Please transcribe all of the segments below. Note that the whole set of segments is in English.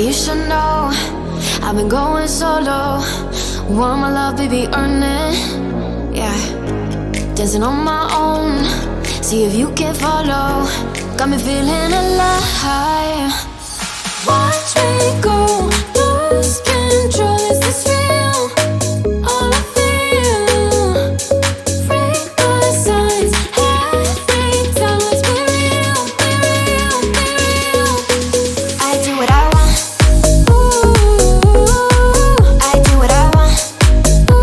you should know I've been going solo. Want my love, baby, earn it. Yeah, dancing on my own. See if you can follow. Got me feeling alive. Watch me go, lose control. Is this real? All I feel. Break my signs every time. Let's be real, be real, be real. I do what I want. Ooh, I do what I want. Ooh,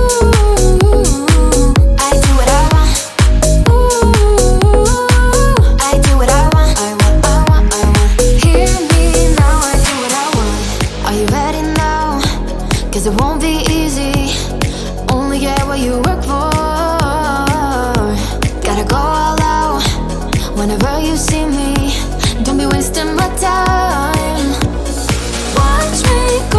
I do what I want. Ooh, I do what I want. I want, I want, I want. Hear me now, I do what I want. Are you ready now? 'Cause it won't be easy. Only get what you work for. Gotta go all out whenever you see me. Don't be wasting my time. Watch me go.